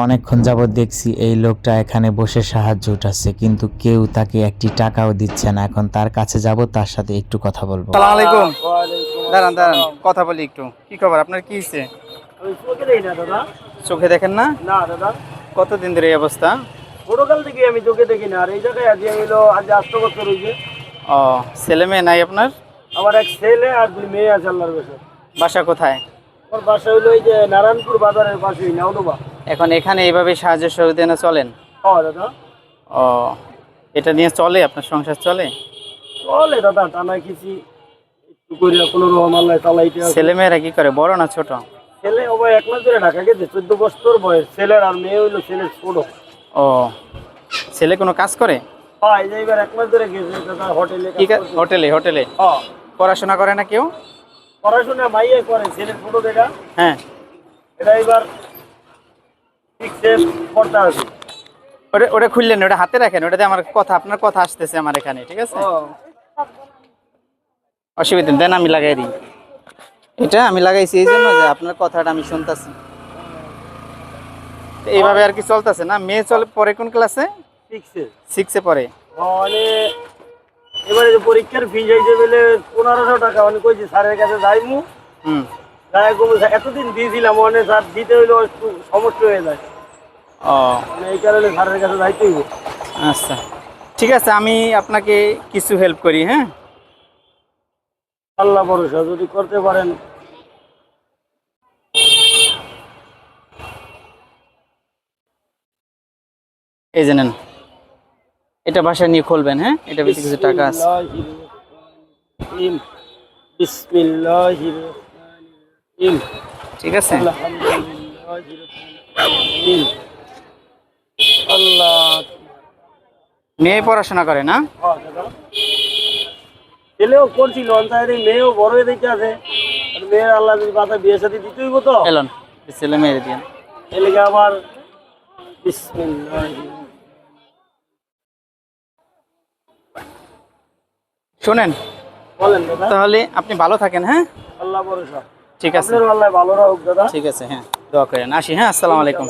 অনেকক্ষণ যাবৎ দেখছি এই লোকটা এখানে বসে সাহায্য উঠাচ্ছে, কিন্তু কেউ তাকে একটি টাকাও দিচ্ছে না। এখন তার কাছে যাব, তার সাথে একটু কথা বলবো। আসসালামু আলাইকুম। দাঁড়ান দাঁড়ান, কথা বলি একটু। কি খবর আপনার, কি হয়েছে? আমি চোখে দেখি না দাদা। চোখে দেখেন না? না দাদা, কতদিন ধরে এই অবস্থা? ছোটকাল থেকে আমি চোখে দেখি না। আর এই জায়গায় আজ হইলো আজ 8 বছর হয়েছে। ও, ছেলে মেয়ে নাই আপনার? আমার এক ছেলে আর 2 মেয়ে আছে আল্লাহর কাছে। বাসা কোথায়? আমার বাসা হইলো এই যে নারায়ণপুর বাজারের পাশেই নাওডোবা। এখন এখানে এইভাবে সাহায্য সহযোগিতা চলেন? হ্যাঁ দাদা, ও, এটা নিয়ে চলে আপনার সংসার চলে? চলে দাদা, টানা কিছু একটু করে কোনো রকম আল্লাহ চালাইতে আছে। ছেলে মেয়েরা কি করে, বড় না ছোট? ছেলে ও ভাই 1 মাস ধরে ঢাকা গেছে, 14 বছর বয়স ছেলের। আর মেয়ে হইলো ছেলের ছোট। ও, ছেলে কোনো কাজ করে? হ্যাঁ, এই যে এবার 1 মাস ধরে গেছে দাদা হোটেলে কি কাজ করতে। হোটেলে? হোটেলে হ্যাঁ, পড়াশোনা করে না কেউ? পড়াশোনা মাইয়ে করে, ছেলের ছোট দেখা। হ্যাঁ, এটা এবার ঠিক শেষ করতে আছে। ওটা ওটা খুললেন, ওটা হাতে রাখেন, ওটাতে আমার কথা, আপনার কথা আসতেছে আমার এখানে, ঠিক আছে? অসুবিধা দেন, আমি লাগাই দিই। এটা আমি লাগাইছি এই জন্য যে আপনার কথাটা আমি শুনতেছি। এইভাবে আর কি চলতেছে না? মেয়ে চলে পরে কোন ক্লাসে? ঠিক শেষ। 6-এ পড়ে। মানে এবারে যে পরীক্ষার ফি যাইতে বলে 1500 টাকা, মানে কইছি স্যারের কাছে যাইমু। হুম। যাই কমে এতদিন দিয়েছিলাম, মানে স্যার দিতে হইলো একটু সমস্যা হয়ে যায়, ও মানে এই কারণে স্যারের কাছে যাইতে হইব। আচ্ছা, ঠিক আছে, আমি আপনাকে কিছু হেল্প করি। হ্যাঁ, আল্লাহ ভরসা যদি করতে পারেন। এই যে নেন, এটা বাসায় নিয়ে খুলবেন। হ্যাঁ, এটা ভিতরে কিছু টাকা আছে। বিসমিল্লাহির রহমানির রহিম। ঠিক আছে? আলহামদুলিল্লাহির রহমানির রহিম। আল্লাহ। মেয়ে পড়াশোনা করে না? হ্যাঁ দাদা, ছেলেও করছিল অঞ্চলের, মেয়েও বড় হয়ে দেখতে আছে। আর মেয়ের আল্লাহ যদি বাতা বিয়ে সাথে দিতে হইব তো এলন, ছেলে মেয়ে দিয়ে এলাকা আবার। বিসমিল্লাহির। শোনেন, বলেন দাদা। তাহলে আপনি ভালো থাকেন। হ্যাঁ, আল্লাহ ভরসা। ঠিক আছে, আপনার আল্লাহ ভালো রাখুক দাদা। ঠিক আছে। হ্যাঁ, দোয়া করেন। আসি। হ্যাঁ, আসসালামু আলাইকুম।